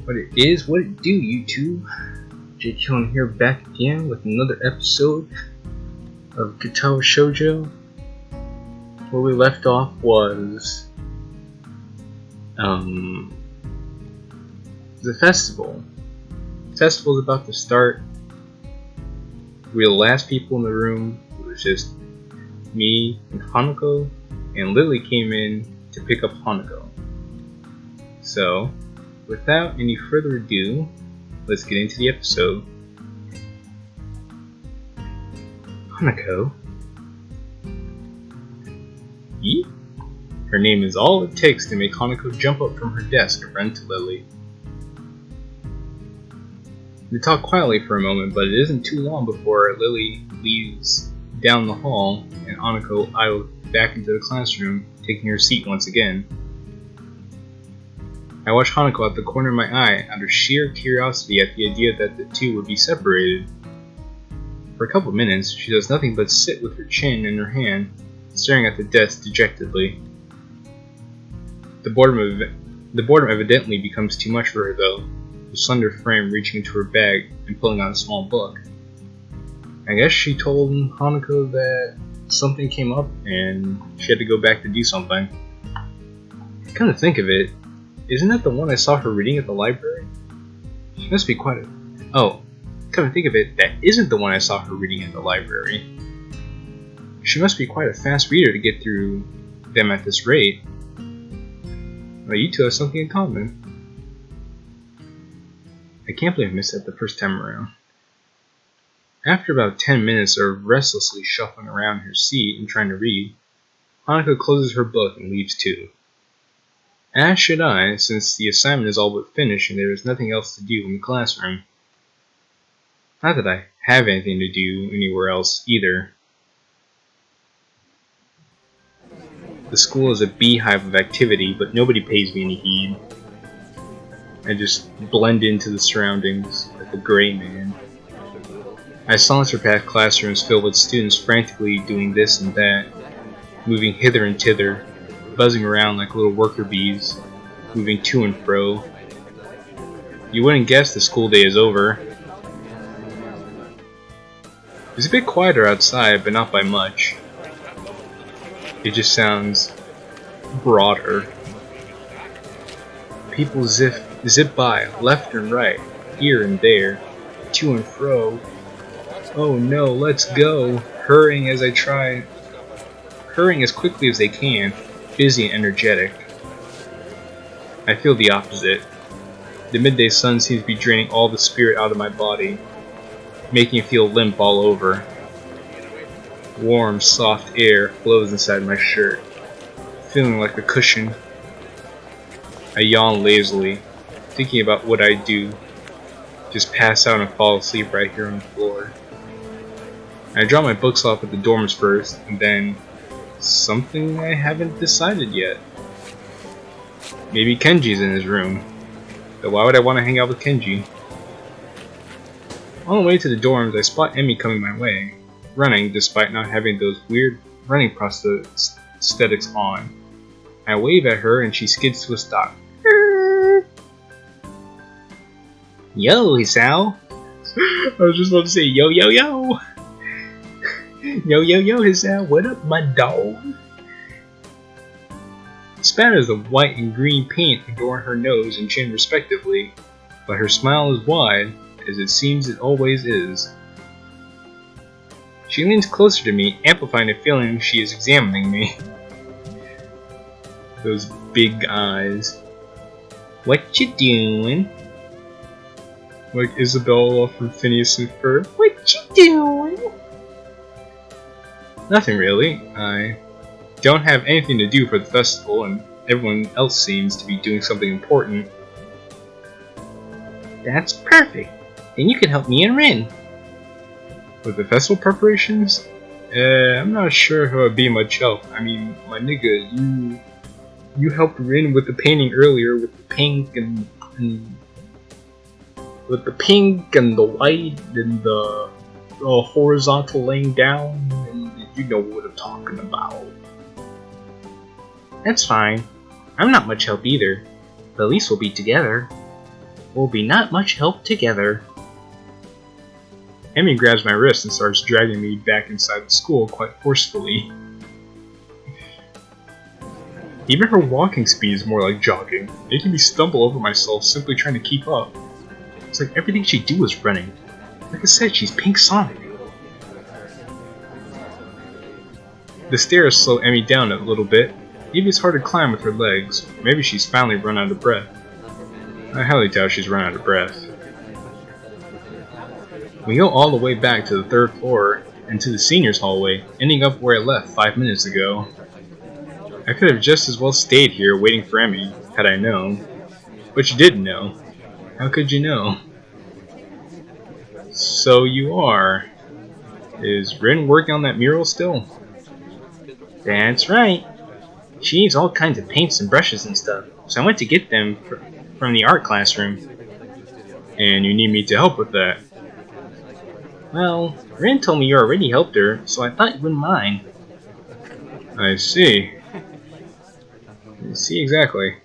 What it is, what it do, YouTube? Jqilin here, back again with another episode of Katawa Shoujo. Where we left off was the festival. The festival's about to start. We were the last people in the room. It was just me and Hanako, and Lily came in to pick up Hanako. So, without any further ado, let's get into the episode. Hanako? Yeet? Her name is all it takes to make Hanako jump up from her desk and run to Lily. They talk quietly for a moment, but it isn't too long before Lily leaves down the hall and Hanako idles back into the classroom, taking her seat once again. I watch Hanako out the corner of my eye out of sheer curiosity at the idea that the two would be separated. For a couple of minutes, she does nothing but sit with her chin in her hand, staring at the desk dejectedly. The boredom evidently becomes too much for her though, her slender frame reaching into her bag and pulling out a small book. I guess she told Hanako that something came up and she had to go back to do something. Come to think of it, isn't that the one I saw her reading at the library? She must be quite a... Oh, come to think of it, that isn't the one I saw her reading at the library. She must be quite a fast reader to get through them at this rate. Well, you two have something in common. I can't believe I missed that the first time around. After about 10 minutes of restlessly shuffling around her seat and trying to read, Hanako closes her book and leaves too. As should I, since the assignment is all but finished and there is nothing else to do in the classroom. Not that I have anything to do anywhere else either. The school is a beehive of activity, but nobody pays me any heed. I just blend into the surroundings like a gray man. I saunter past classrooms filled with students frantically doing this and that, moving hither and thither, buzzing around like little worker bees, moving to and fro. You wouldn't guess the school day is over. It's a bit quieter outside, but not by much. It just sounds broader. People zip by, left and right, here and there, to and fro. Oh no, let's go! Hurrying as quickly as they can, busy and energetic. I feel the opposite. The midday sun seems to be draining all the spirit out of my body, making it feel limp all over. Warm, soft air flows inside my shirt, feeling like a cushion. I yawn lazily, thinking about what I'd do. Just pass out and fall asleep right here on the floor. I drop my books off at the dorms first, and then something I haven't decided yet. Maybe Kenji's in his room. But why would I want to hang out with Kenji? On the way to the dorms, I spot Emmy coming my way, running despite not having those weird running prosthetics on. I wave at her and she skids to a stop. Yo, Hisao! I was just about to say yo yo yo! Yo yo yo, Hisao, what up my dog? Spatters of white and green paint adorn her nose and chin respectively, but her smile is wide, as it seems it always is. She leans closer to me, amplifying the feeling she is examining me. Those big eyes. What you doing? Like Isabella from Phineas and Ferb. What you doing? Nothing really. I don't have anything to do for the festival, and everyone else seems to be doing something important. That's perfect. Then you can help me and Rin. With the festival preparations? I'm not sure how it'd be much help. I mean, my nigga, you helped Rin with the painting earlier with the pink and with the pink and the white and the horizontal laying down, and you know what I'm talking about. That's fine. I'm not much help either, but at least we'll be together. we'll be not much help together. Emmy grabs my wrist and starts dragging me back inside the school quite forcefully. Even her walking speed is more like jogging, making me stumble over myself simply trying to keep up. It's like everything she do is running. Like I said, she's Pink Sonic. The stairs slow Emmy down a little bit. Maybe it's hard to climb with her legs. Maybe she's finally run out of breath. I highly doubt she's run out of breath. We go all the way back to the 3rd floor and to the seniors hallway, ending up where I left 5 minutes ago. I could have just as well stayed here waiting for Emmy, had I known. But you didn't know. How could you know? So you are. Is Rin working on that mural still? That's right. She needs all kinds of paints and brushes and stuff, so I went to get them from the art classroom. And you need me to help with that? Well, Rin told me you already helped her, so I thought you wouldn't mind. I see. Exactly.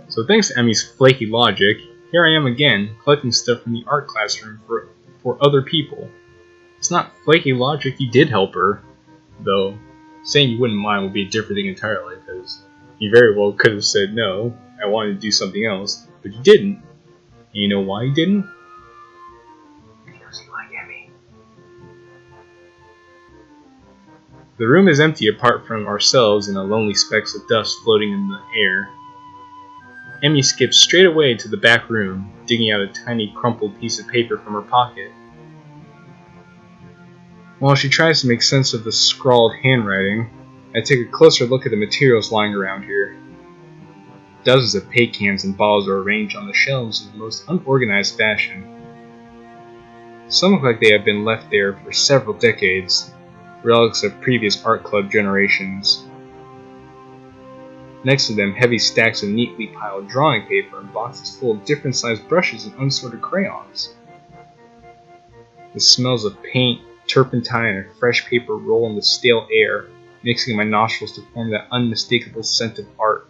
So thanks to Emmy's flaky logic, here I am again, collecting stuff from the art classroom for other people. It's not flaky logic, you did help her. Though, saying you wouldn't mind would be a different thing entirely, because you very well could have said no, I wanted to do something else, but you didn't. And you know why you didn't? Because you like Emmy. The room is empty apart from ourselves and the lonely specks of dust floating in the air. Emmy skips straight away to the back room, digging out a tiny crumpled piece of paper from her pocket. While she tries to make sense of the scrawled handwriting, I take a closer look at the materials lying around here. Dozens of paint cans and bottles are arranged on the shelves in the most unorganized fashion. Some look like they have been left there for several decades, relics of previous art club generations. Next to them, heavy stacks of neatly piled drawing paper and boxes full of different sized brushes and unsorted crayons. The smells of paint, turpentine, and fresh paper roll in the stale air, mixing in my nostrils to form that unmistakable scent of art.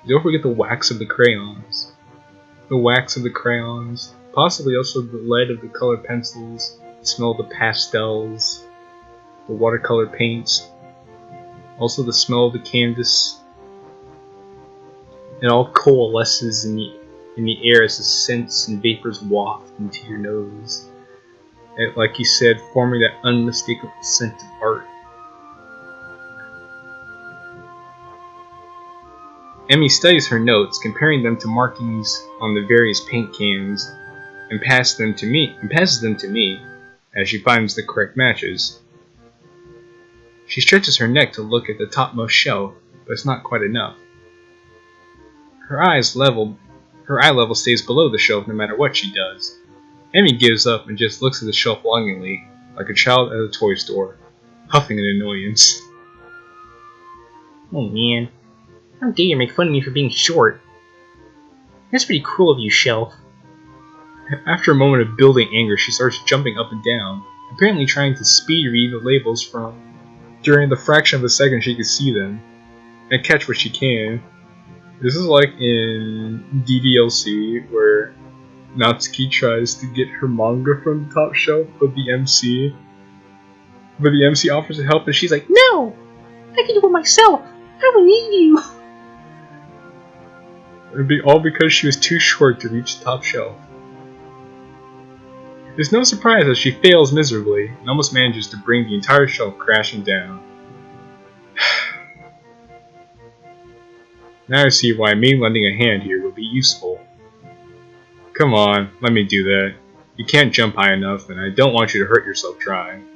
Don't forget the wax of the crayons. The wax of the crayons, possibly also the lead of the colored pencils, the smell of the pastels, the watercolor paints, also the smell of the canvas. It all coalesces in the air as the scents and vapors waft into your nose. And like you said, forming that unmistakable scent of art. Emmy studies her notes, comparing them to markings on the various paint cans, and passes them to me as she finds the correct matches. She stretches her neck to look at the topmost shelf, but it's not quite enough. Her eye level stays below the shelf no matter what she does. Emmy gives up and just looks at the shelf longingly, like a child at a toy store, huffing in annoyance. Oh man, how dare you make fun of me for being short? That's pretty cruel of you, Shelf. After a moment of building anger, she starts jumping up and down, apparently trying to speed read the labels during the fraction of a second she can see them, and catch what she can. This is like in DDLC, where Natsuki tries to get her manga from the top shelf, but the MC offers to help, and she's like, "No! I can do it myself! I don't need you!" All because she was too short to reach the top shelf. It's no surprise that she fails miserably, and almost manages to bring the entire shelf crashing down. Now I see why me lending a hand here would be useful. Come on, let me do that. You can't jump high enough, and I don't want you to hurt yourself trying.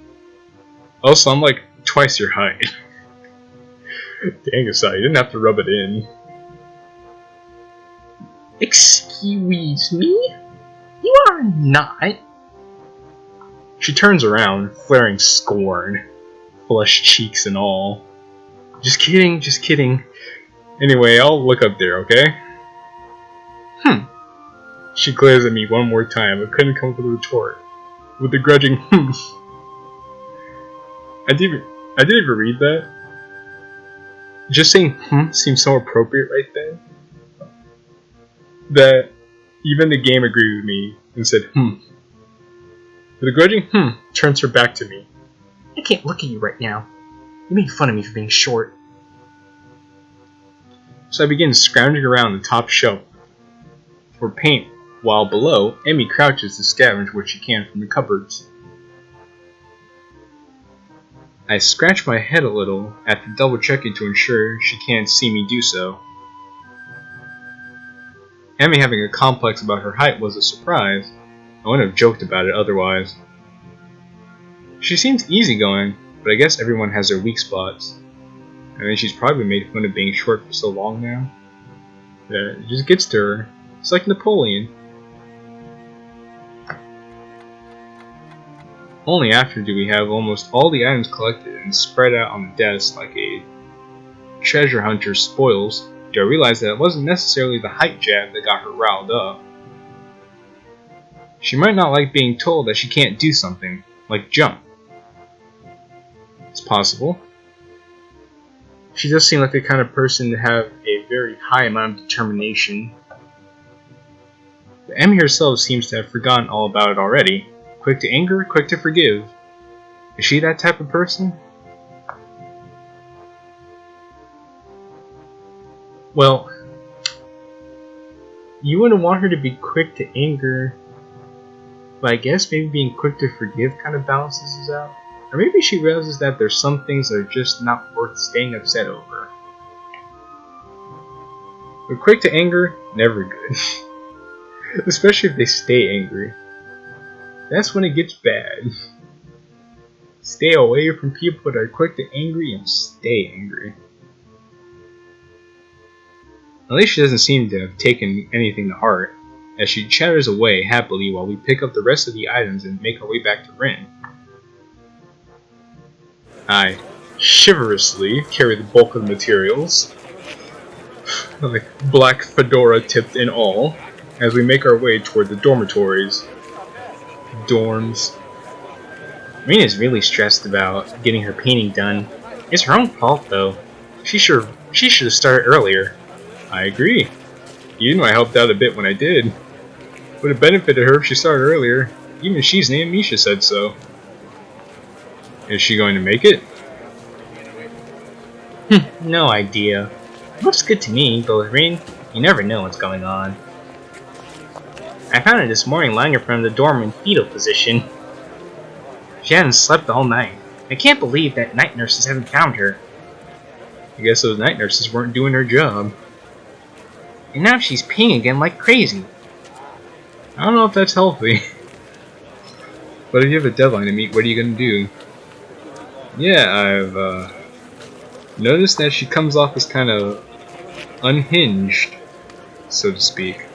Also, I'm like twice your height. Dang, Hisao, you didn't have to rub it in. Excuse me? You are not. She turns around, flaring scorn, flushed cheeks and all. Just kidding, just kidding. Anyway, I'll look up there, okay? She glares at me one more time, but couldn't come up with a retort. With a grudging I didn't even read that. Just saying seemed so appropriate right then. That Even the game agreed with me and said, With a grudging turns her back to me. I can't look at you right now. You made fun of me for being short. So I begin scrounging around the top shelf for paint, while below, Emmy crouches to scavenge what she can from the cupboards. I scratch my head a little after double checking to ensure she can't see me do so. Emmy having a complex about her height was a surprise. I wouldn't have joked about it otherwise. She seems easygoing, but I guess everyone has their weak spots. I mean, she's probably made fun of being short for so long now. Yeah, it just gets to her. It's like Napoleon. Only after do we have almost all the items collected and spread out on the desk like a treasure hunter's spoils, do I realize that it wasn't necessarily the height jab that got her riled up. She might not like being told that she can't do something, like jump. It's possible. She does seem like the kind of person to have a very high amount of determination. But Emmy herself seems to have forgotten all about it already. Quick to anger, quick to forgive. Is she that type of person? Well, you wouldn't want her to be quick to anger, but I guess maybe being quick to forgive kind of balances this out. Or maybe she realizes that there's some things that are just not worth staying upset over. But quick to anger, never good. Especially if they stay angry. That's when it gets bad. Stay away from people that are quick to angry and stay angry. At least she doesn't seem to have taken anything to heart, as she chatters away happily while we pick up the rest of the items and make our way back to Rin. I chivalrously carry the bulk of the materials, like black fedora tipped and all, as we make our way toward the dormitories. Dorms. Rina's really stressed about getting her painting done. It's her own fault, though. She should have started earlier. I agree. Even though I helped out a bit when I did. Would have benefited her if she started earlier. Even she's named Misha said so. Is she going to make it? No idea. Looks good to me, but with Rin, you never know what's going on. I found her this morning lying in front of the dorm in fetal position. She hadn't slept all night. I can't believe that night nurses haven't found her. I guess those night nurses weren't doing their job. And now she's peeing again like crazy. I don't know if that's healthy. But if you have a deadline to meet, what are you going to do? Yeah, I've noticed that she comes off as kind of unhinged, so to speak.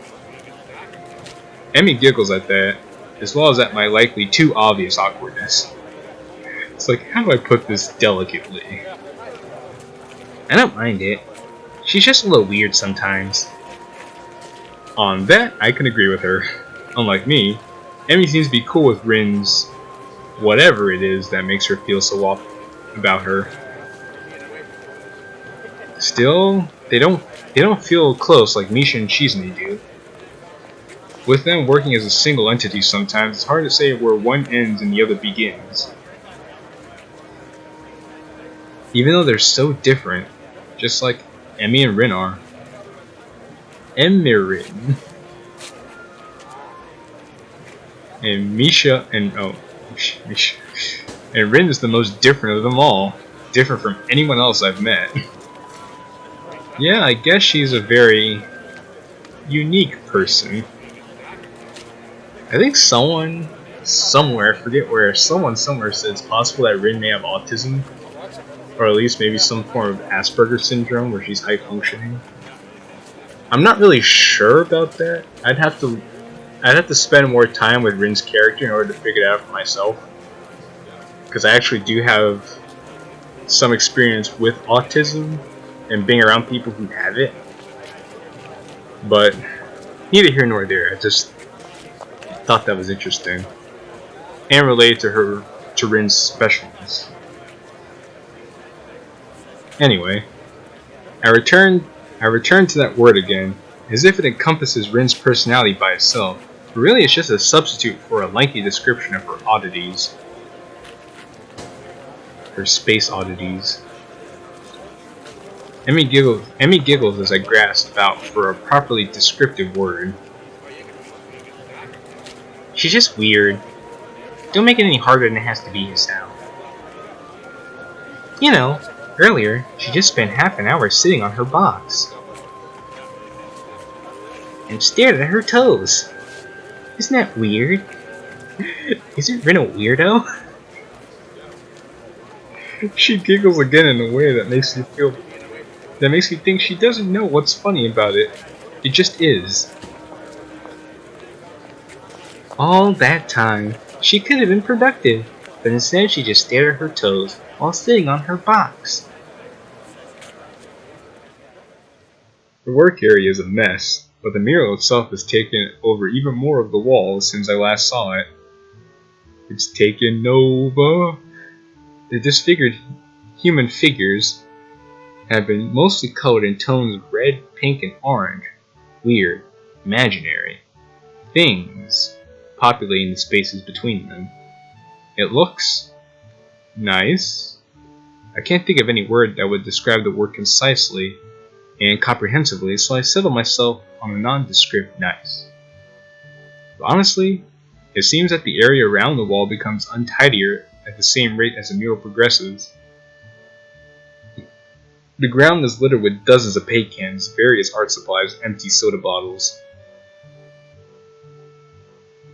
Emmy giggles at that, as well as at my likely too obvious awkwardness. It's like, how do I put this delicately? I don't mind it. She's just a little weird sometimes. On that, I can agree with her. Unlike me, Emmy seems to be cool with Rin's whatever it is that makes her feel so off about her. Still, they don't feel close like Misha and Shizune do. With them working as a single entity sometimes, it's hard to say where one ends and the other begins. Even though they're so different, just like Emmy and Rin are. Rin. And Misha and Misha. And Rin is the most different of them all. Different from anyone else I've met. Yeah, I guess she's a very unique person. I think someone somewhere, I forget where, someone somewhere said it's possible that Rin may have autism. Or at least maybe some form of Asperger's syndrome where she's high functioning. I'm not really sure about that. I'd have to spend more time with Rin's character in order to figure it out for myself. Because I actually do have some experience with autism and being around people who have it. But neither here nor there. I just thought that was interesting. And related to Rin's specialness. Anyway, I returned to that word again, as if it encompasses Rin's personality by itself, but really it's just a substitute for a lengthy description of her oddities. Her space oddities. Emmy giggles as I grasp about for a properly descriptive word. She's just weird. Don't make it any harder than it has to be, Hisao. You know, earlier, she just spent half an hour sitting on her box and stared at her toes. Isn't that weird? Isn't Rin a weirdo? She giggles again in a way that makes me think she doesn't know what's funny about it. It just is. All that time, she could have been productive, but instead she just stared at her toes while sitting on her box. The work area is a mess, but the mural itself has taken over even more of the walls since I last saw it. It's taken over. The disfigured human figures have been mostly colored in tones of red, pink, and orange. Weird, imaginary things populating the spaces between them. It looks nice. I can't think of any word that would describe the work concisely and comprehensively, so I settle myself on a nondescript nice. But honestly, it seems that the area around the wall becomes untidier at the same rate as the mural progresses. The ground is littered with dozens of paint cans, various art supplies, and empty soda bottles.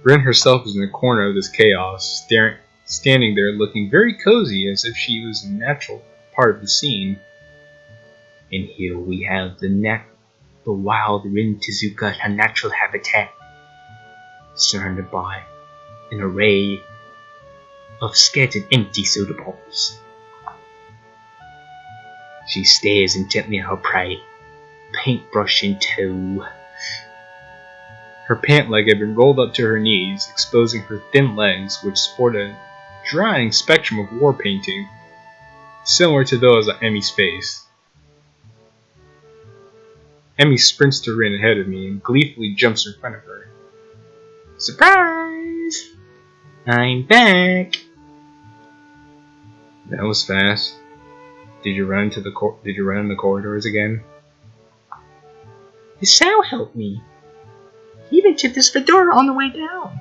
Rin herself is in the corner of this chaos, standing there looking very cozy as if she was a natural part of the scene. And here we have the wild Rin Tezuka, her natural habitat, surrounded by an array of scattered empty soda bottles. She stares intently at her prey, paintbrush in tow. Her pant leg had been rolled up to her knees, exposing her thin legs, which sport a drying spectrum of war painting, similar to those on Emmy's face. Emmy sprints to Rin ahead of me and gleefully jumps in front of her. Surprise! I'm back! That was fast. Did you run in the corridors again? Hisao helped me. He even tipped his fedora on the way down.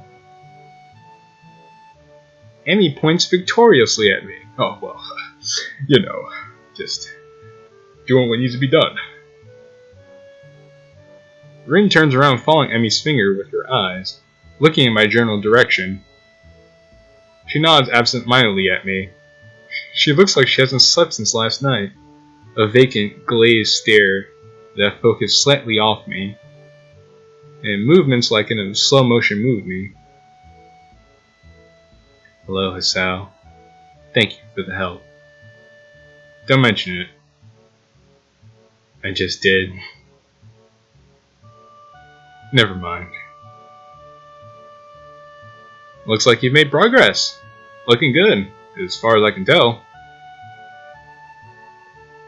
Emmy points victoriously at me. Oh, well, just doing what needs to be done. Rin turns around following Emmy's finger with her eyes, looking in my general direction. She nods absent-mindedly at me. She looks like she hasn't slept since last night. A vacant, glazed stare that focused slightly off me, and movements like in a slow-motion movie. Hello, Hisao. Thank you for the help. Don't mention it. I just did. Never mind. Looks like you've made progress. Looking good, as far as I can tell.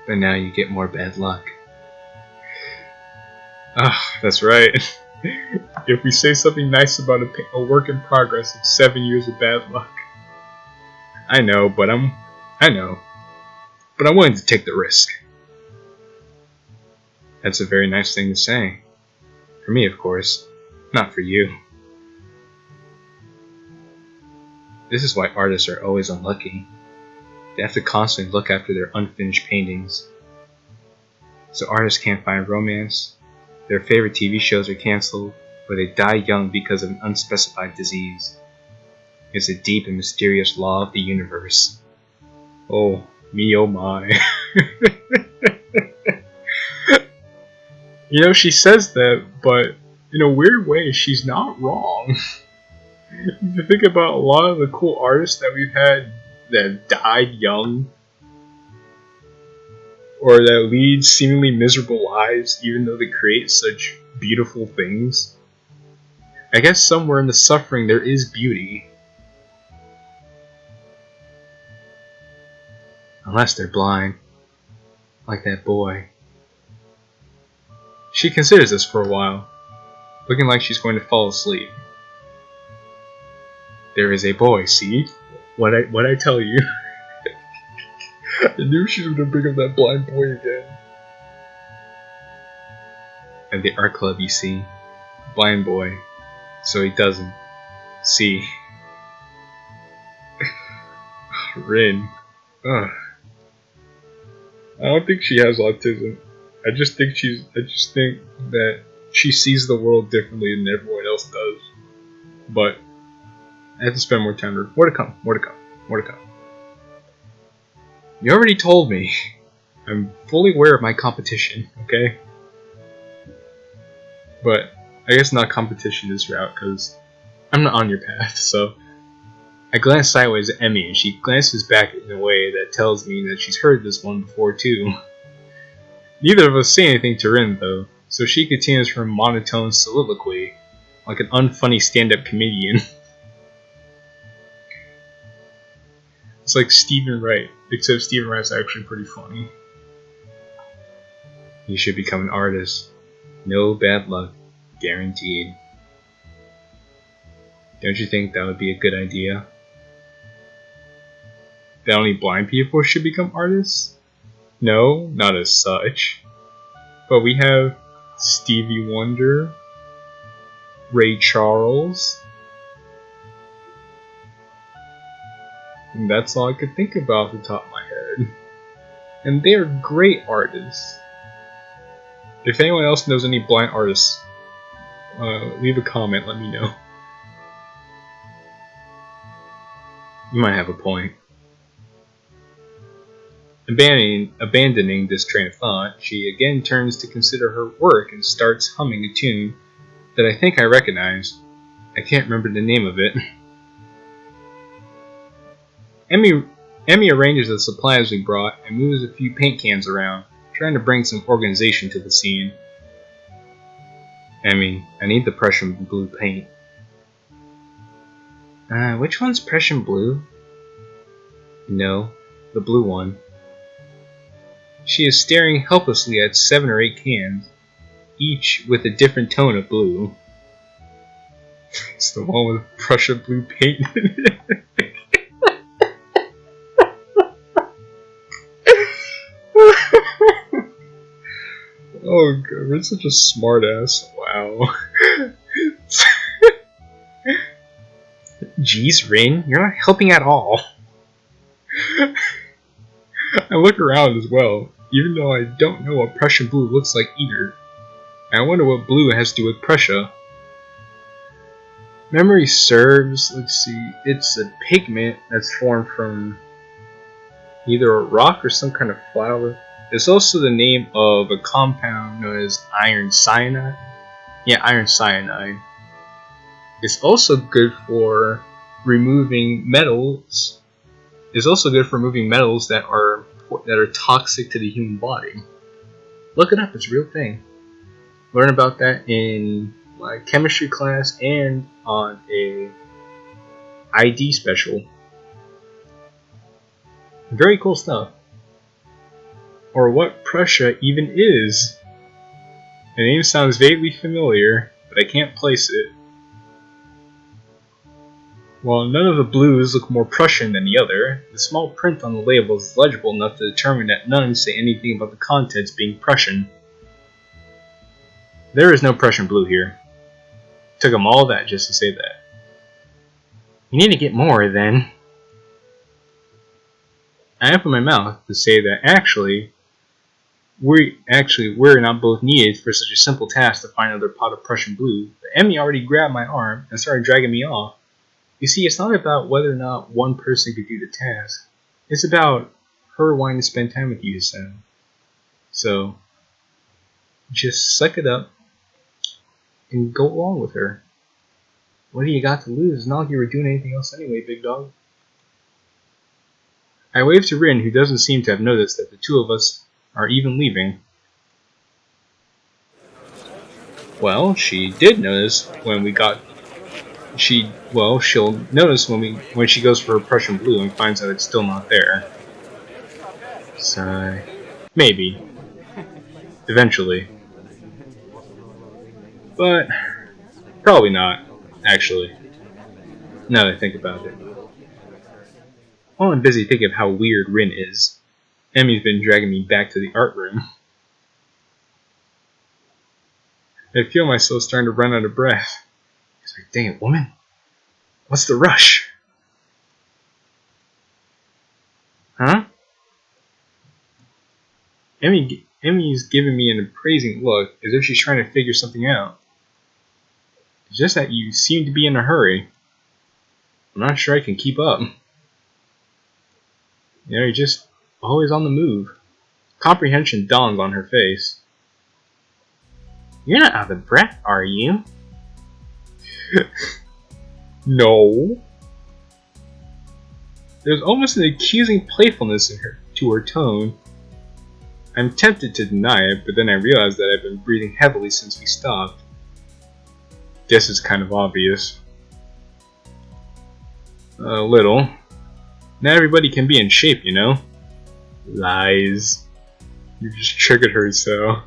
But now you get more bad luck. That's right. If we say something nice about a work in progress, it's 7 years of bad luck. I know, but I'm willing to take the risk. That's a very nice thing to say. For me, of course. Not for you. This is why artists are always unlucky. They have to constantly look after their unfinished paintings. So artists can't find romance, their favorite TV shows are cancelled, or they die young because of an unspecified disease. It's a deep and mysterious law of the universe. Oh, me oh my. She says that, but in a weird way, she's not wrong. If you think about a lot of the cool artists that we've had that died young, or that lead seemingly miserable lives even though they create such beautiful things, I guess somewhere in the suffering there is beauty. Unless they're blind, like that boy. She considers this for a while, looking like she's going to fall asleep. There is a boy, see? What I tell you? I knew she was going to bring up that blind boy again. At the art club, you see. Blind boy. So he doesn't see. Rin. Ugh. I don't think she has autism. I just think that she sees the world differently than everyone else does. But I have to spend more time with her. More to come. More to come. More to come. You already told me. I'm fully aware of my competition, okay? But I guess not competition this route, because I'm not on your path, so... I glance sideways at Emmy, and she glances back in a way that tells me that she's heard this one before, too. Neither of us say anything to Rin, though, so she continues her monotone soliloquy, like an unfunny stand-up comedian. It's like Stephen Wright, except Stephen Wright's actually pretty funny. You should become an artist. No bad luck. Guaranteed. Don't you think that would be a good idea? That only blind people should become artists? No, not as such. But we have Stevie Wonder, Ray Charles, and that's all I could think about off the top of my head. And they are great artists. If anyone else knows any blind artists, leave a comment, let me know. You might have a point. Abandoning this train of thought, she again turns to consider her work and starts humming a tune that I think I recognize. I can't remember the name of it. Emmy arranges the supplies we brought and moves a few paint cans around, trying to bring some organization to the scene. Emmy, I need the Prussian blue paint. Which one's Prussian blue? No, the blue one. She is staring helplessly at 7 or 8 cans, each with a different tone of blue. It's the one with Prussian blue paint in it. Oh god, we're such a smart ass. Wow. Jeez, Rin, you're not helping at all. I look around as well, even though I don't know what Prussian blue looks like either. I wonder what blue has to do with Prussia. Memory serves, let's see, it's a pigment that's formed from either a rock or some kind of flower. It's also the name of a compound known as iron cyanide. Yeah, iron cyanide. It's also good for removing metals. It's also good for removing metals that are toxic to the human body. Look it up, it's a real thing. Learn about that in my chemistry class and on a ID special. Very cool stuff. Or what Prussia even is. The name sounds vaguely familiar, but I can't place it. While none of the blues look more Prussian than the other, the small print on the label is legible enough to determine that none say anything about the contents being Prussian. There is no Prussian blue here. Took them all that just to say that. You need to get more, then. I open my mouth to say that we're not both needed for such a simple task to find another pot of Prussian blue, but Emmy already grabbed my arm and started dragging me off. You see, it's not about whether or not one person could do the task. It's about her wanting to spend time with you, Hisao. So, just suck it up and go along with her. What do you got to lose? It's not like you were doing anything else anyway, big dog. I wave to Rin, who doesn't seem to have noticed that the two of us are even leaving. Well, she did notice when we got... she'll notice when she goes for her Prussian blue and finds out it's still not there. Sigh. Maybe. Eventually. But probably not, actually, now that I think about it. While I'm busy thinking of how weird Rin is, Emmy's been dragging me back to the art room. I feel myself starting to run out of breath. It's like, dang it, woman. What's the rush? Huh? Emmy's giving me an appraising look, as if she's trying to figure something out. It's just that you seem to be in a hurry. I'm not sure I can keep up. You're just always on the move. Comprehension dawned on her face. You're not out of breath, are you? No. There's almost an accusing playfulness to her tone. I'm tempted to deny it, but then I realize that I've been breathing heavily since we stopped. Guess it's kind of obvious. A little. Not everybody can be in shape, you know? Lies. You just triggered her, so.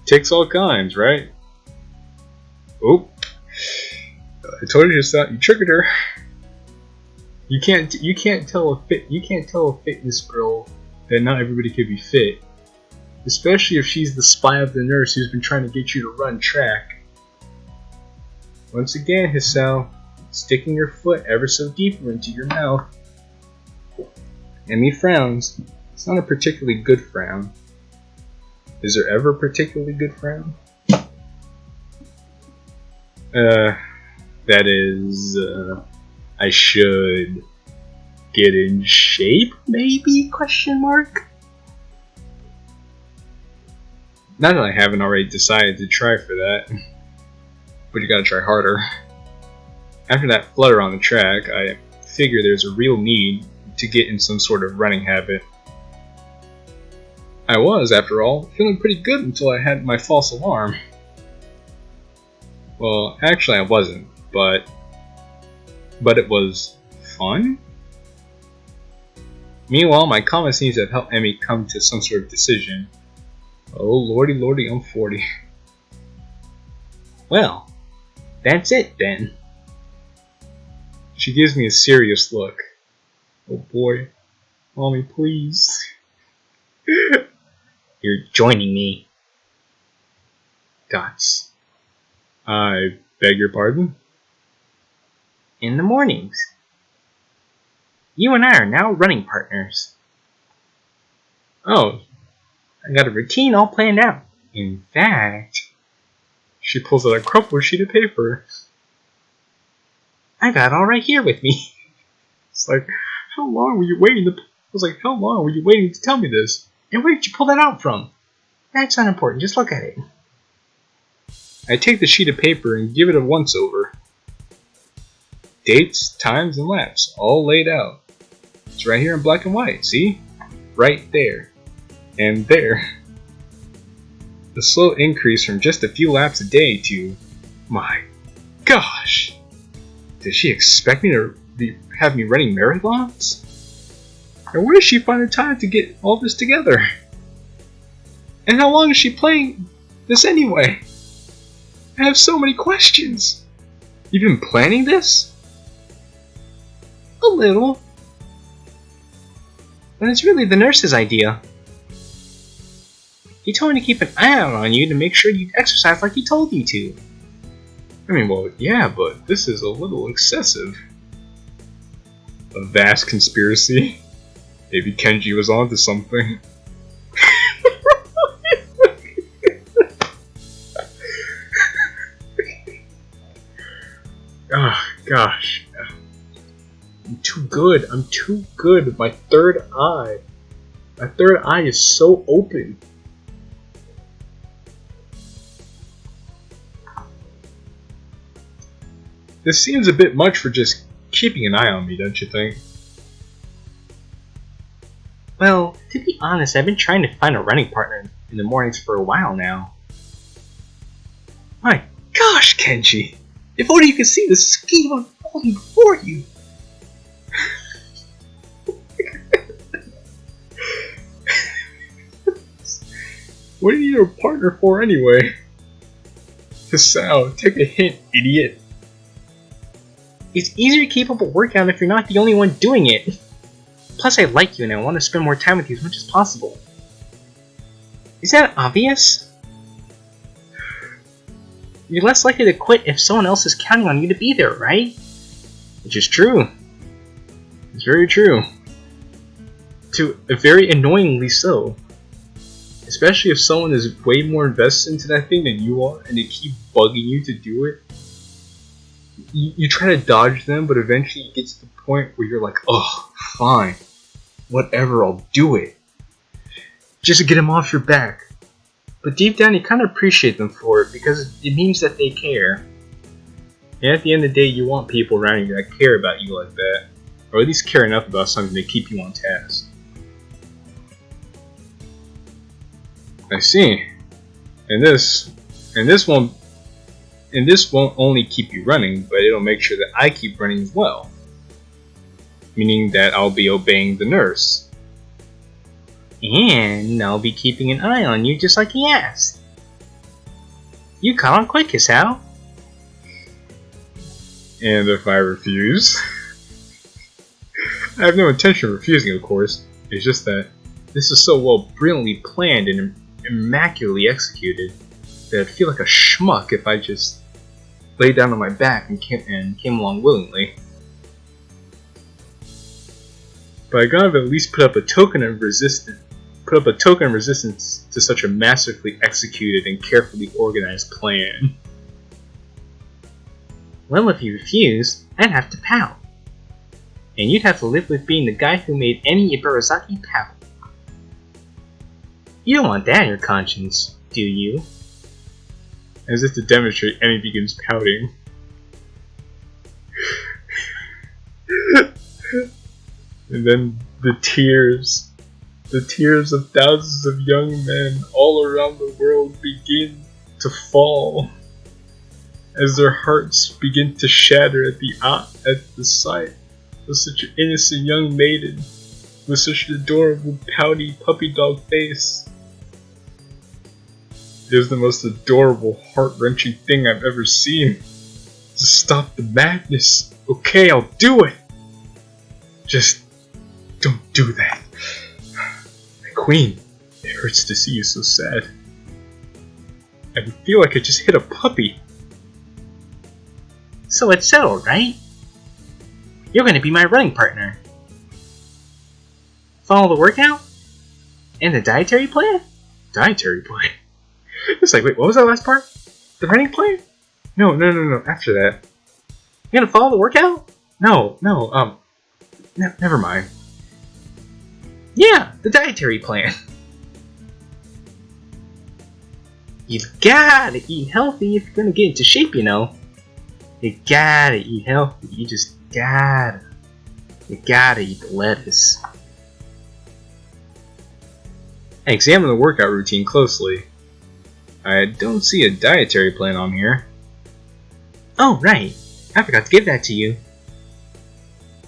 Takes all kinds, right? Oh. I told you so. You triggered her. You can't tell a fitness girl that not everybody could be fit. Especially if she's the spy of the nurse who's been trying to get you to run track. Once again, Hisao, sticking your foot ever so deeper into your mouth. Emmy frowns. It's not a particularly good frown. Is there ever a particularly good frown? That is, I should get in shape, maybe? Question mark? Not that I haven't already decided to try for that, but you gotta try harder. After that flutter on the track, I figure there's a real need to get in some sort of running habit. I was, after all, feeling pretty good until I had my false alarm. Well, actually I wasn't, but it was fun? Meanwhile, my comment seems to have helped Emmy come to some sort of decision. Oh lordy, I'm 40. Well, that's it then. She gives me a serious look. Oh boy. Mommy, please. You're joining me. Dots. I beg your pardon? In the mornings. You and I are now running partners. Oh. I got a routine all planned out. In fact, she pulls out a crumpled sheet of paper. I got it all right here with me. It's like, how long were you waiting to tell me this? And where did you pull that out from? That's unimportant, just look at it. I take the sheet of paper and give it a once-over. Dates, times, and laps, all laid out. It's right here in black and white, see? Right there. And there. The slow increase from just a few laps a day to... My gosh! Did she expect me to have me running marathons? And where does she find the time to get all this together? And how long is she playing this anyway? I have so many questions. You've been planning this? A little. But it's really the nurse's idea. He told me to keep an eye out on you to make sure you exercise like he told you to. I mean, well, yeah, but this is a little excessive. A vast conspiracy? Maybe Kenji was onto something. Oh, gosh. I'm too good. My third eye is so open. This seems a bit much for just keeping an eye on me, don't you think? Well, to be honest, I've been trying to find a running partner in the mornings for a while now. My gosh, Kenji! If only you could see the scheme unfolding before you! What do you need a partner for anyway? Hisao, take a hint, idiot. It's easier to keep up a workout if you're not the only one doing it. Plus, I like you and I want to spend more time with you as much as possible. Is that obvious? You're less likely to quit if someone else is counting on you to be there, right? Which is true. It's very true. To a very annoyingly so. Especially if someone is way more invested into that thing than you are and they keep bugging you to do it. You try to dodge them, but eventually you get to the point where you're like, oh, fine. Whatever, I'll do it. Just to get them off your back. But deep down you kind of appreciate them for it because it means that they care. And at the end of the day, you want people around you that care about you like that. Or at least care enough about something to keep you on task. I see. And this won't only keep you running, but it'll make sure that I keep running as well. Meaning that I'll be obeying the nurse. And I'll be keeping an eye on you just like he asked. You caught on quick, Hisao. And if I refuse? I have no intention of refusing, of course. It's just that this is so well brilliantly planned and immaculately executed that I'd feel like a schmuck if I just lay down on my back and came along willingly. But I gotta at least put up a token of resistance to such a masterfully executed and carefully organized plan. Well, if you refuse, I'd have to pout. And you'd have to live with being the guy who made Emi Ibarasaki pout. You don't want that on your conscience, do you? As if to demonstrate, Emi begins pouting. And then the tears of thousands of young men all around the world begin to fall. As their hearts begin to shatter at the sight of such an innocent young maiden with such an adorable, pouty puppy dog face. It is the most adorable, heart-wrenching thing I've ever seen. To stop the madness. Okay, I'll do it. Just don't do that. My queen, it hurts to see you so sad. I feel like I just hit a puppy. So it's settled, right? You're going to be my running partner. Follow the workout? And the dietary plan? Dietary plan? It's like, wait, what was that last part? The running plan? No, after that. You're going to follow the workout? No, never mind. Yeah, the dietary plan. You've gotta eat healthy if you're gonna get into shape, you know. You gotta eat healthy, you just gotta. You gotta eat the lettuce. I examine the workout routine closely. I don't see a dietary plan on here. Oh, right. I forgot to give that to you.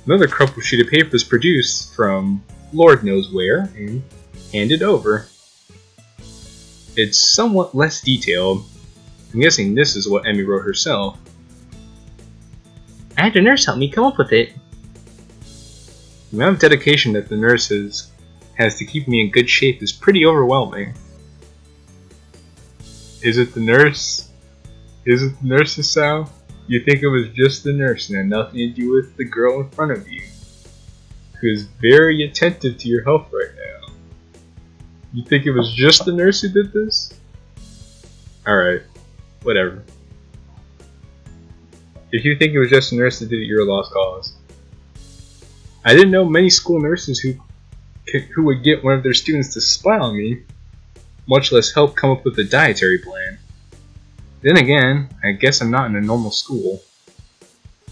Another crumpled sheet of paper is produced from Lord knows where and handed over. It's somewhat less detailed. I'm guessing this is what Emi wrote herself. I had a nurse help me come up with it. The amount of dedication that the nurse has to keep me in good shape is pretty overwhelming. Is it the nurse? Is it the nurse, Hisao? You think it was just the nurse and had nothing to do with the girl in front of you, who is very attentive to your health right now. You think it was just the nurse who did this? Alright, whatever. If you think it was just the nurse that did it, you're a lost cause. I didn't know many school nurses who would get one of their students to spy on me, much less help come up with a dietary plan. Then again, I guess I'm not in a normal school.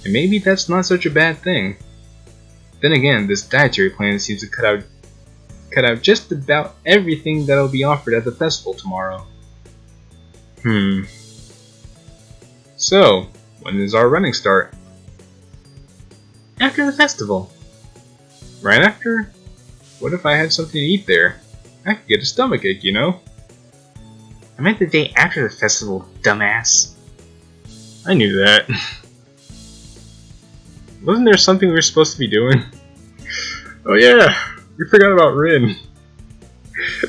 And maybe that's not such a bad thing. Then again, this dietary plan seems to cut out just about everything that'll be offered at the festival tomorrow. So, when does our running start? After the festival. Right after? What if I had something to eat there? I could get a stomachache, you know? I meant the day after the festival, dumbass. I knew that. Wasn't there something we were supposed to be doing? Oh yeah, we forgot about Rin.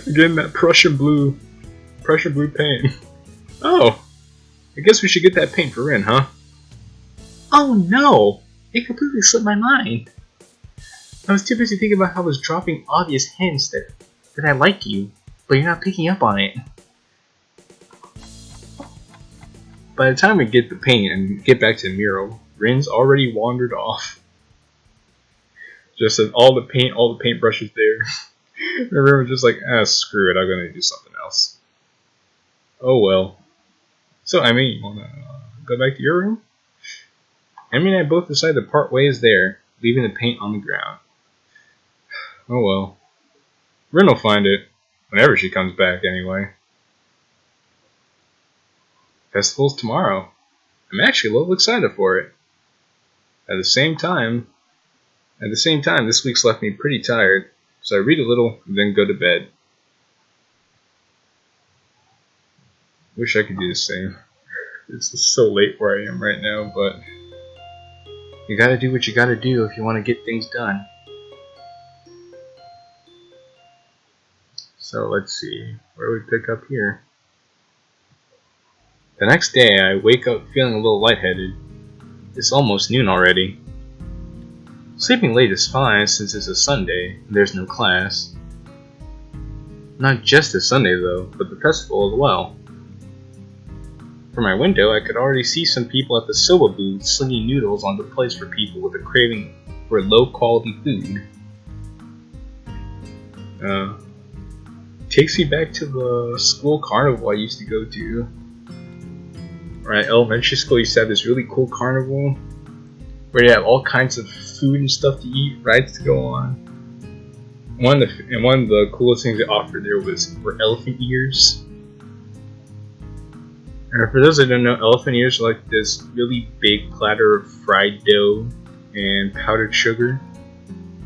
Again, that Prussian blue paint. Oh, I guess we should get that paint for Rin, huh? Oh no! It completely slipped my mind. I was too busy thinking about how I was dropping obvious hints that I like you, but you're not picking up on it. By the time we get the paint and get back to the mural, Rin's already wandered off. Just as all the paintbrushes there. And Rin was just like, screw it, I'm gonna do something else. Oh well. So, you wanna go back to your room? Emmy and I both decided to part ways there, leaving the paint on the ground. Oh well. Rin will find it, whenever she comes back anyway. Festival's tomorrow. I'm actually a little excited for it. At the same time, this week's left me pretty tired, so I read a little and then go to bed. Wish I could do the same. It's just so late where I am right now, but you gotta do what you gotta do if you want to get things done. So let's see, where do we pick up here? The next day, I wake up feeling a little lightheaded. It's almost noon already. Sleeping late is fine since it's a Sunday and there's no class. Not just a Sunday though, but the festival as well. From my window, I could already see some people at the soba booth slinging noodles onto plates for people with a craving for low-quality food. Takes me back to the school carnival I used to go to. Right, elementary school used to have this really cool carnival where you have all kinds of food and stuff to eat, rides to go on. One of the coolest things they offered there were elephant ears. And for those that don't know, elephant ears are like this really big platter of fried dough and powdered sugar.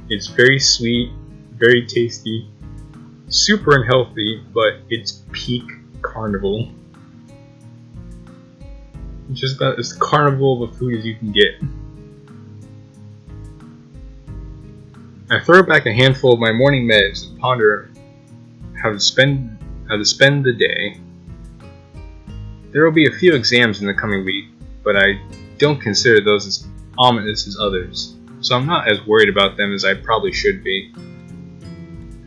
It's very sweet, very tasty, super unhealthy, but it's peak carnival. It's just about as carnival of a food as you can get. I throw back a handful of my morning meds and ponder how to spend the day. There will be a few exams in the coming week, but I don't consider those as ominous as others, so I'm not as worried about them as I probably should be.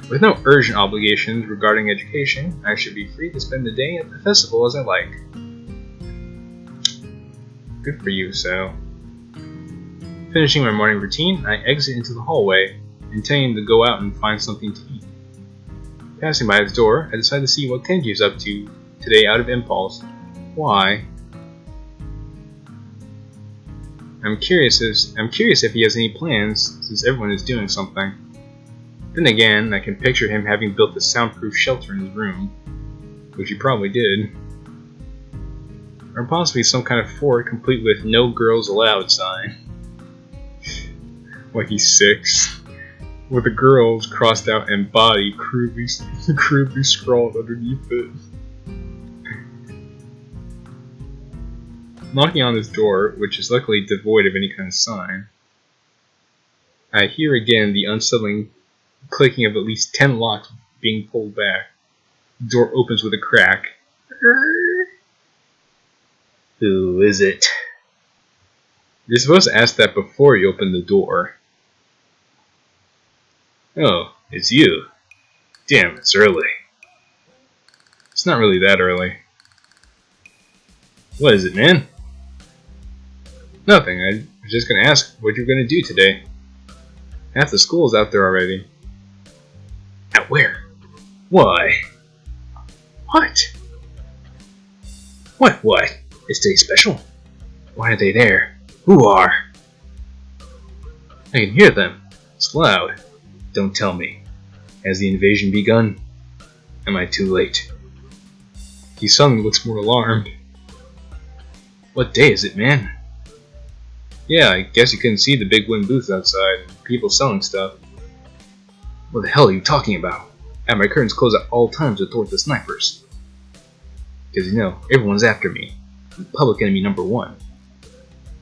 With no urgent obligations regarding education, I should be free to spend the day at the festival as I like. Good for you, Hisao. Finishing my morning routine, I exit into the hallway, intending to go out and find something to eat. Passing by his door, I decide to see what Kenji is up to today out of impulse. Why? I'm curious if he has any plans, since everyone is doing something. Then again, I can picture him having built a soundproof shelter in his room, which he probably did. Or possibly some kind of fort complete with "No girls allowed" sign. Like he's 6, with the girls crossed out and body crudely scrawled underneath it. Knocking on his door, which is luckily devoid of any kind of sign, I hear again the unsettling clicking of at least 10 locks being pulled back. The door opens with a crack. Who is it? You're supposed to ask that before you open the door. Oh, it's you. Damn, it's early. It's not really that early. What is it, man? Nothing, I was just gonna ask what you're gonna do today. Half the school's out there already. At where? Why? What? What? Is today special? Why are they there? Who are? I can hear them. It's loud. Don't tell me. Has the invasion begun? Am I too late? He suddenly looks more alarmed. What day is it, man? Yeah, I guess you couldn't see the big wooden booths outside and people selling stuff. What the hell are you talking about? I have my curtains closed at all times to thwart the snipers. Because everyone's after me. I'm public enemy number 1.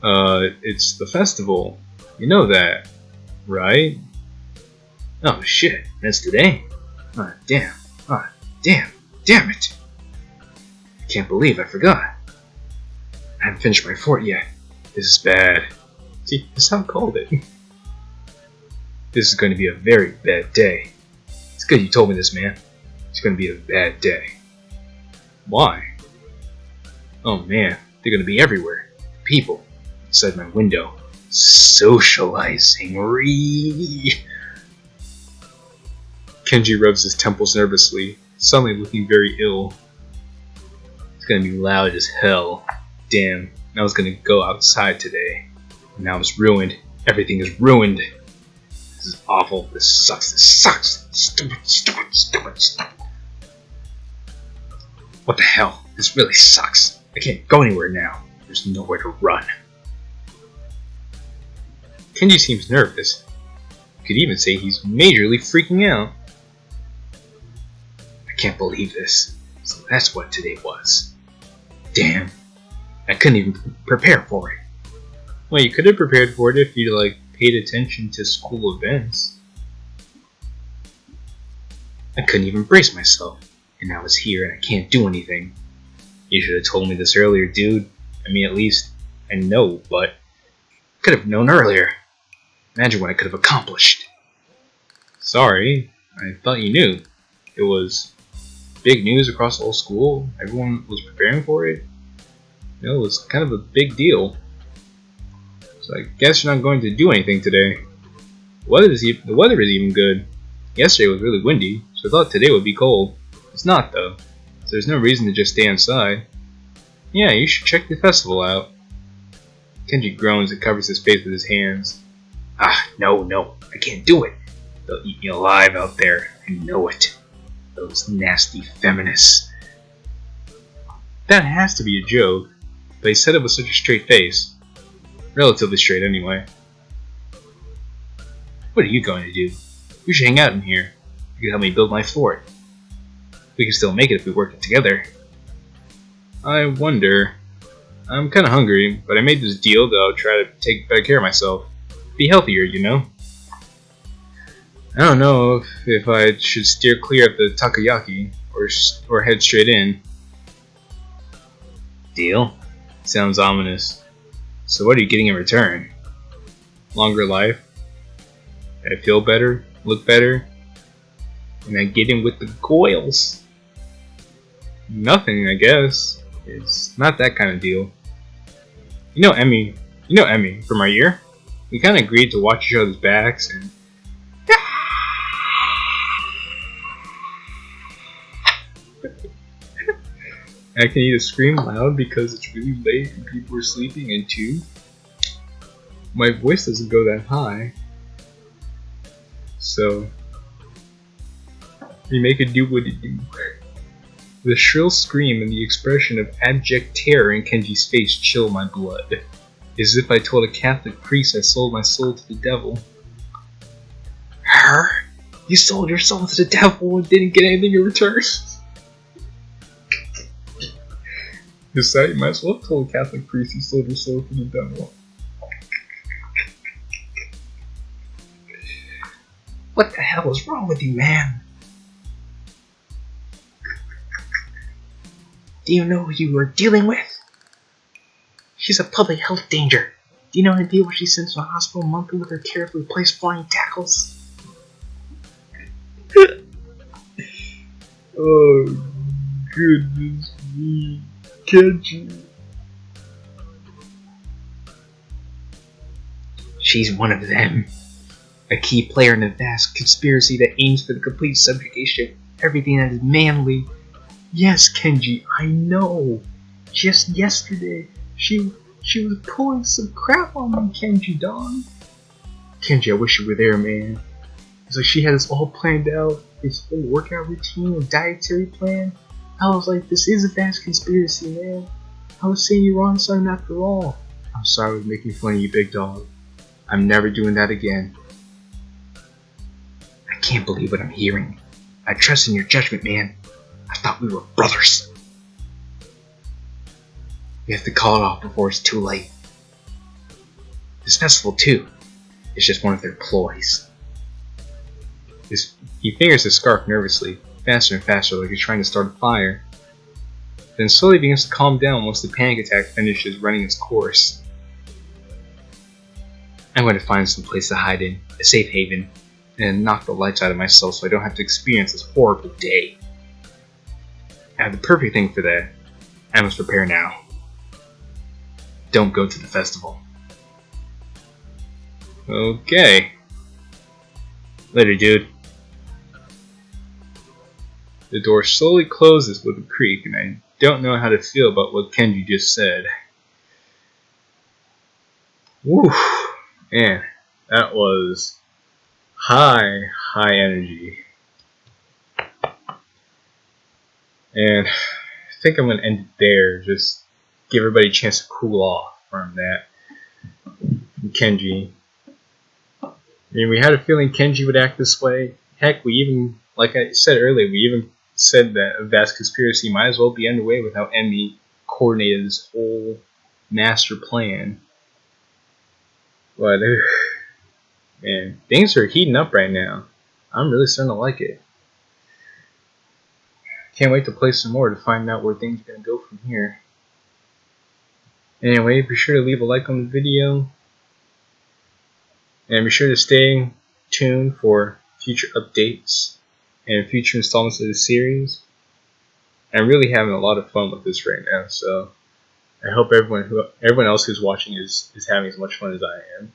It's the festival. You know that, right? Oh shit, that's today? Ah, damn. Ah, damn it. I can't believe I forgot. I haven't finished my fort yet. This is bad. See, Hisao called it. This is going to be a very bad day. It's good you told me this, man. It's going to be a bad day. Why? Oh man, they're going to be everywhere. People outside my window. Socializing. Kenji rubs his temples nervously, suddenly looking very ill. It's going to be loud as hell. Damn, I was going to go outside today. Now it's ruined. Everything is ruined. This is awful. This sucks. Stupid. What the hell? This really sucks. I can't go anywhere now. There's nowhere to run. Kenji seems nervous. You could even say he's majorly freaking out. I can't believe this. So that's what today was. Damn. I couldn't even prepare for it. Well, you could have prepared for it if you paid attention to school events. I couldn't even brace myself, and now it's here and I can't do anything. You should have told me this earlier, dude. I mean, at least I know, but I could have known earlier. Imagine what I could have accomplished. Sorry, I thought you knew. It was big news across the whole school. Everyone was preparing for it. You know, it was kind of a big deal. So I guess you're not going to do anything today. The weather is even good. Yesterday was really windy, so I thought today would be cold. It's not though, so there's no reason to just stay inside. Yeah, you should check the festival out. Kenji groans and covers his face with his hands. Ah, no, I can't do it. They'll eat me alive out there. I know it. Those nasty feminists. That has to be a joke, but he said it with such a straight face. Relatively straight anyway. What are you going to do? You should hang out in here. You can help me build my fort. We can still make it if we work it together. I wonder. I'm kinda hungry, but I made this deal that I'll try to take better care of myself. Be healthier, you know? I don't know if I should steer clear of the takoyaki or head straight in. Deal? Sounds ominous. So what are you getting in return? Longer life? I feel better, look better, and I get in with the goils. Nothing, I guess. It's not that kind of deal. You know Emmy from our year? We kind of agreed to watch each other's backs and... I can either scream loud because it's really late and people are sleeping, and two, my voice doesn't go that high. So, we make it do what it do. The shrill scream and the expression of abject terror in Kenji's face chill my blood. As if I told a Catholic priest I sold my soul to the devil. Her? You sold your soul to the devil and didn't get anything in return? Hisao, you might as well have told a Catholic priest you sold your soul to the devil. What the hell is wrong with you, man? Do you know who you are dealing with? She's a public health danger. Do you know any people she sends to the hospital monthly with her carefully placed flying tackles? Oh, goodness me. Kenji. She's one of them. A key player in a vast conspiracy that aims for the complete subjugation of everything that is manly. Yes, Kenji, I know. Just yesterday, she was pulling some crap on me, Kenji, dog. Kenji, I wish you were there, man. It's like she had this all planned out, this whole workout routine and dietary plan. I was like, this is a vast conspiracy, man. I was saying you were on something after all. I'm sorry for making fun of you, big dog. I'm never doing that again. I can't believe what I'm hearing. I trust in your judgment, man. I thought we were brothers. We have to call it off before it's too late. This festival too. It's just one of their ploys. He fingers his scarf nervously, faster and faster, like he's trying to start a fire. Then slowly begins to calm down once the panic attack finishes running its course. I'm going to find some place to hide in, a safe haven, and knock the lights out of myself so I don't have to experience this horrible day. I have the perfect thing for that. I must prepare now. Don't go to the festival. Okay. Later, dude. The door slowly closes with a creak, and I don't know how to feel about what Kenji just said. Woo! Man, that was high energy. And I think I'm going to end it there. Just give everybody a chance to cool off from that. From Kenji. I mean, we had a feeling Kenji would act this way. Heck, we even, like I said earlier, we even said that a vast conspiracy might as well be underway with how Emmy coordinated this whole master plan. But, man, things are heating up right now. I'm really starting to like it. Can't wait to play some more to find out where things are going to go from here. Anyway, be sure to leave a like on the video. And be sure to stay tuned for future updates and future installments of the series. I'm really having a lot of fun with this right now, so I hope everyone else who's watching is having as much fun as I am.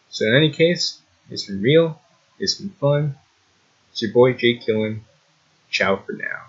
So in any case, it's been real, it's been fun. It's your boy Jqilin. Ciao for now.